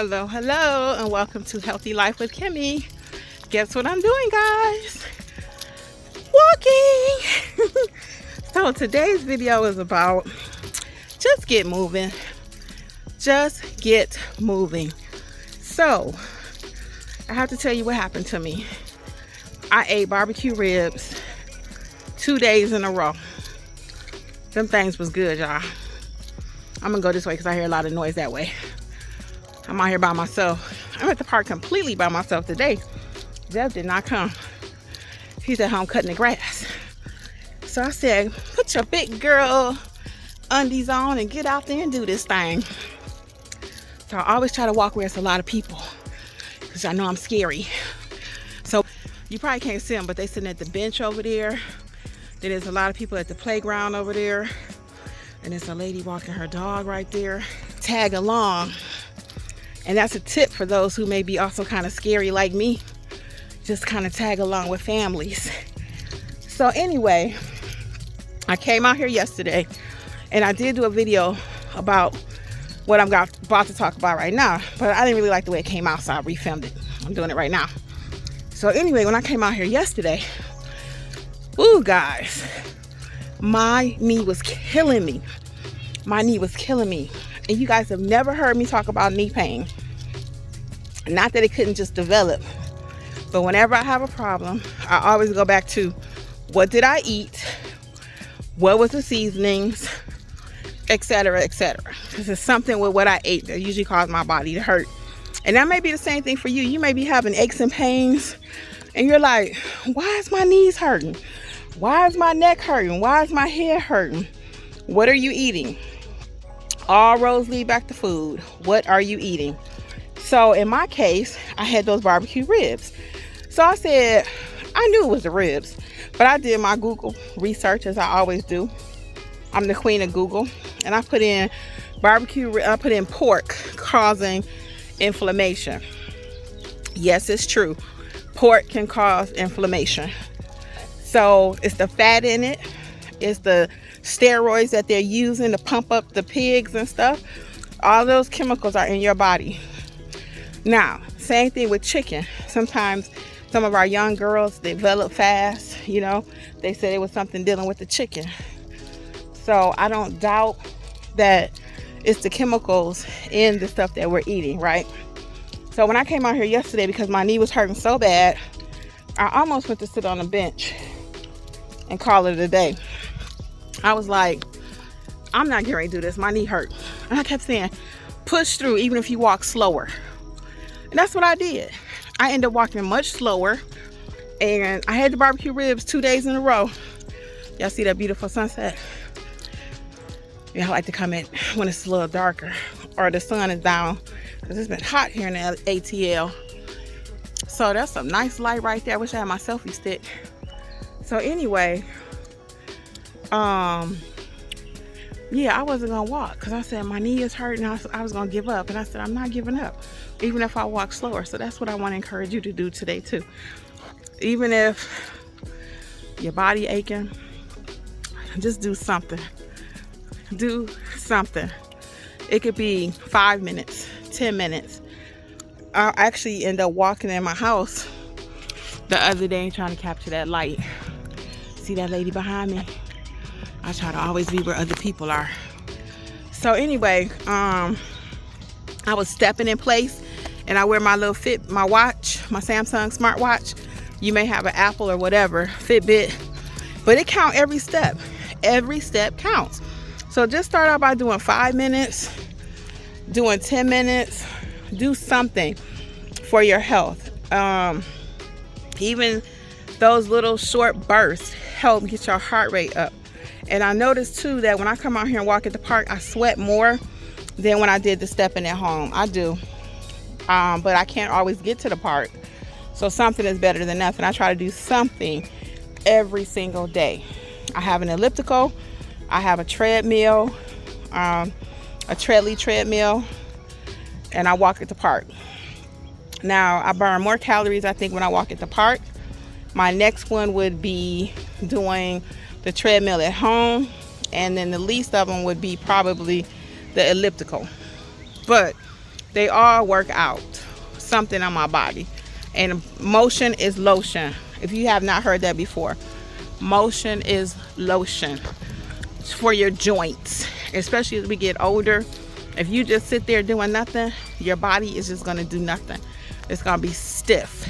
Hello, hello, and welcome to Healthy Life with Kimmi. Guess what I'm doing, guys? Walking! So today's video is about just get moving. Just get moving. So, I have to tell you what happened to me. I ate barbecue ribs 2 days in a row. Them things was good, y'all. I'm gonna go this way because I hear a lot of noise that way. I'm out here by myself. I'm at the park completely by myself today. Jeff did not come. He's at home cutting the grass. So I said, put your big girl undies on and get out there and do this thing. So I always try to walk where it's a lot of people because I know I'm scary. So you probably can't see them, but they sitting at the bench over there. Then there's a lot of people at the playground over there. And there's a lady walking her dog right there. Tag along. And that's a tip for those who may be also kind of scary like me. Just kind of tag along with families. So anyway, I came out here yesterday and I did do a video about what I'm about to talk about right now. But I didn't really like the way it came out, so I refilmed it. I'm doing it right now. So anyway, when I came out here yesterday, ooh, guys, my knee was killing me. My knee was killing me. And you guys have never heard me talk about knee pain. Not that it couldn't just develop, but whenever I have a problem, I always go back to what did I eat? What was the seasonings? Etc., etc. Because it's something with what I ate that usually caused my body to hurt. And that may be the same thing for you. You may be having aches and pains and you're like, why is my knees hurting? Why is my neck hurting? Why is my head hurting? What are you eating? All roads lead back to food. What are you eating? So in my case, I had those barbecue ribs. So I said, I knew it was the ribs, but I did my Google research as I always do. I'm the queen of Google. And I put in pork causing inflammation. Yes, it's true. Pork can cause inflammation. So it's the fat in it. It's the steroids that they're using to pump up the pigs and stuff. All those chemicals are in your body. Now, same thing with chicken. Sometimes some of our young girls develop fast, you know. They said it was something dealing with the chicken. So I don't doubt that it's the chemicals in the stuff that we're eating, right? So when I came out here yesterday, because my knee was hurting so bad, I almost went to sit on a bench and call it a day. I was like, I'm not getting ready to do this. My knee hurt. And I kept saying, push through even if you walk slower. And that's what I did. I ended up walking much slower. And I had the barbecue ribs 2 days in a row. Y'all see that beautiful sunset? Yeah, I like to come in when it's a little darker or the sun is down, because it's been hot here in the ATL. So that's some nice light right there. I wish I had my selfie stick. So anyway, yeah, I wasn't gonna walk because I said my knee is hurting. I was gonna give up, and I said I'm not giving up, even if I walk slower. So that's what I want to encourage you to do today too. Even if your body aching, just do something. Do something. It could be 5 minutes, 10 minutes. I actually ended up walking in my house the other day trying to capture that light. See that lady behind me? I try to always be where other people are. So anyway, I was stepping in place, and I wear my little my watch, my Samsung smartwatch. You may have an Apple or whatever, Fitbit, but it counts every step. Every step counts. So just start out by doing 5 minutes, doing 10 minutes. Do something for your health. Even those little short bursts help get your heart rate up. And I noticed too that when I come out here and walk at the park, I sweat more than when I did the stepping at home. I do. But I can't always get to the park. So something is better than nothing. I try to do something every single day. I have an elliptical. I have a treadmill, a Treadly treadmill, and I walk at the park. Now, I burn more calories, I think, when I walk at the park. My next one would be doing the treadmill at home, and then the least of them would be probably the elliptical. But they all work out something on my body. And motion is lotion. If you have not heard that before, motion is lotion for your joints, especially as we get older. If you just sit there doing nothing, your body is just going to do nothing. It's going to be stiff,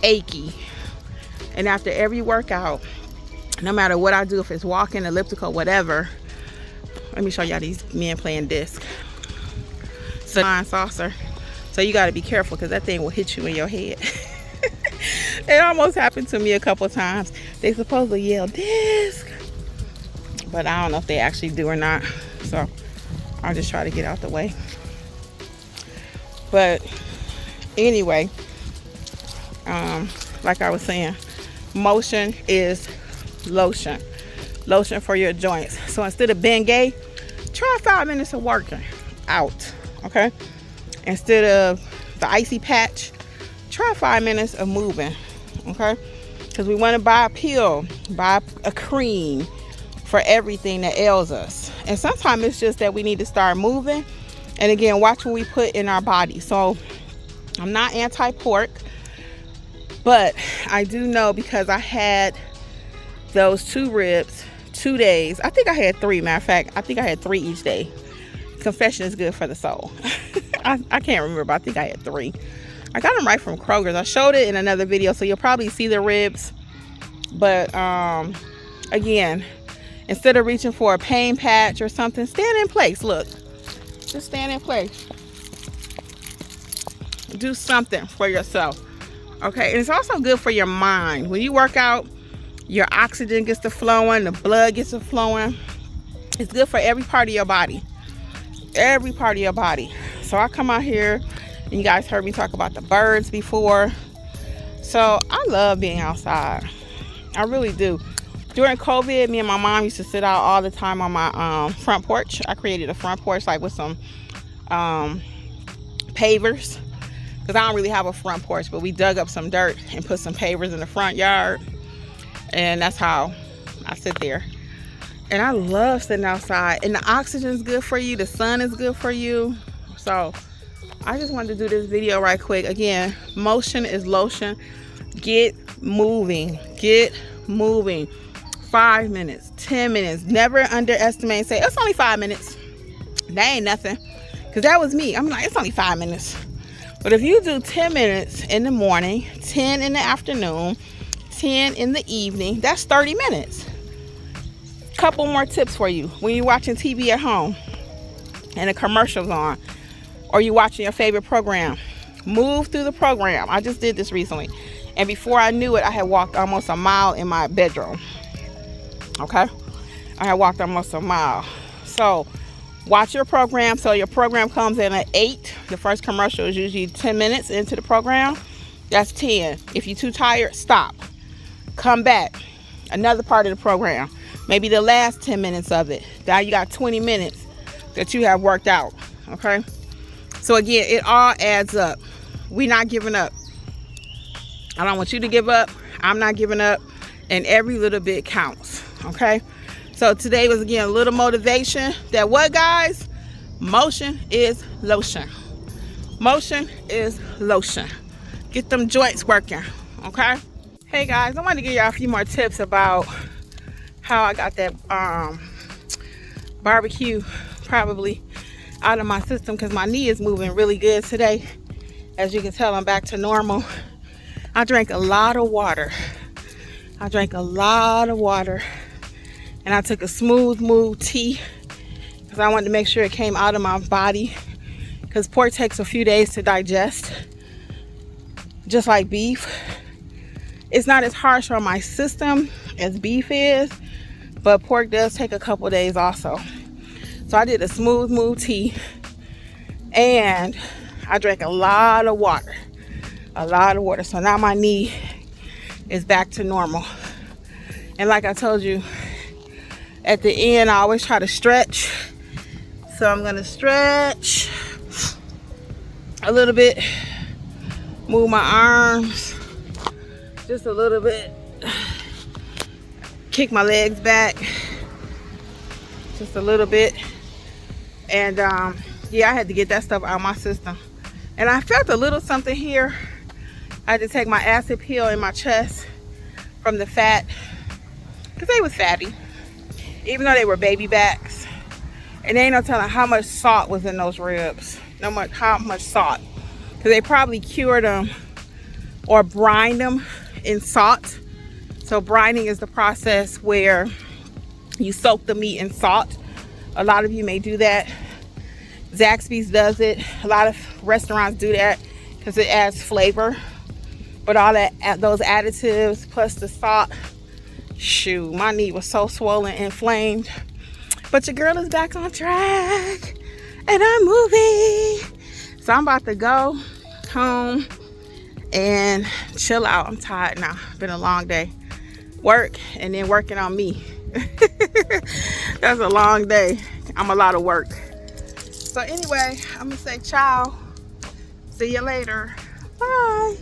achy. And after every workout, no matter what I do, if it's walking, elliptical, whatever, let me show y'all these men playing disc. So saucer. So you got to be careful because that thing will hit you in your head. It almost happened to me a couple times. They supposedly yell disc, but I don't know if they actually do or not. So I'll just try to get out the way. But anyway, like I was saying, motion is lotion. Lotion for your joints. So instead of Bengay, try 5 minutes of working out. Okay? Instead of the icy patch, try 5 minutes of moving. Okay? Because we want to buy a pill, buy a cream for everything that ails us. And sometimes it's just that we need to start moving. And again, watch what we put in our body. So I'm not anti-pork, but I do know, because I had those 2 ribs 2 days. I think I had 3. Matter of fact, I think I had 3 each day. Confession is good for the soul. I can't remember, but I think I had 3. I got them right from Kroger's. I showed it in another video, so you'll probably see the ribs. But again, instead of reaching for a pain patch or something, stand in place. Look, just stand in place. Do something for yourself. Okay, and it's also good for your mind. When you work out, your oxygen gets to flowing, the blood gets to flowing. It's good for every part of your body. Every part of your body. So I come out here, and you guys heard me talk about the birds before. So I love being outside. I really do. During COVID, me and my mom used to sit out all the time on my front porch. I created a front porch like with some pavers, because I don't really have a front porch, but we dug up some dirt and put some pavers in the front yard, and that's how I sit there. And I love sitting outside, and the oxygen is good for you, the sun is good for you. So I just wanted to do this video right quick. Again, motion is lotion. Get moving. Get moving. 5 minutes, 10 minutes. Never underestimate. Say, it's only 5 minutes. That ain't nothing. Because that was me. I'm like, it's only 5 minutes. But if you do 10 minutes in the morning, 10 in the afternoon, 10 in the evening, that's 30 minutes. Couple more tips for you. When you're watching TV at home and a commercial's on, or you're watching your favorite program, move through the program. I just did this recently. And before I knew it, I had walked almost a mile in my bedroom. Okay? I had walked almost a mile. So watch your program. So your program comes in at 8. The first commercial is usually 10 minutes into the program. That's 10. If you're too tired, stop. Come back. Another part of the program. Maybe the last 10 minutes of it. Now you got 20 minutes that you have worked out. Okay? So again, it all adds up. We're not giving up. I don't want you to give up. I'm not giving up. And every little bit counts. Okay? So today was, again, a little motivation that what, guys? Motion is lotion. Motion is lotion. Get them joints working. Okay? Hey, guys, I want to give y'all a few more tips about how I got that barbecue probably out of my system, because my knee is moving really good today. As you can tell, I'm back to normal. I drank a lot of water. And I took a smooth move tea because I wanted to make sure it came out of my body, because pork takes a few days to digest, just like beef. It's not as harsh on my system as beef is, but pork does take a couple days also. So I did a smooth move tea, and I drank a lot of water. So now my knee is back to normal. And like I told you, at the end, I always try to stretch. So I'm gonna stretch a little bit, move my arms just a little bit, kick my legs back just a little bit. And yeah, I had to get that stuff out of my system. And I felt a little something here. I had to take my acid pill in my chest from the fat, because they was fatty, even though they were baby backs. And they ain't no telling how much salt was in those ribs. How much salt. Because they probably cured them or brined them in salt. So brining is the process where you soak the meat in salt. A lot of you may do that. Zaxby's does it. A lot of restaurants do that because it adds flavor. But all those additives plus the salt, shoot, my knee was so swollen and inflamed. But your girl is back on track and I'm moving. So I'm about to go home and chill out. I'm tired now. Been a long day. Work and then working on me. That's a long day. I'm a lot of work. So anyway, I'm gonna say ciao. See you later. Bye.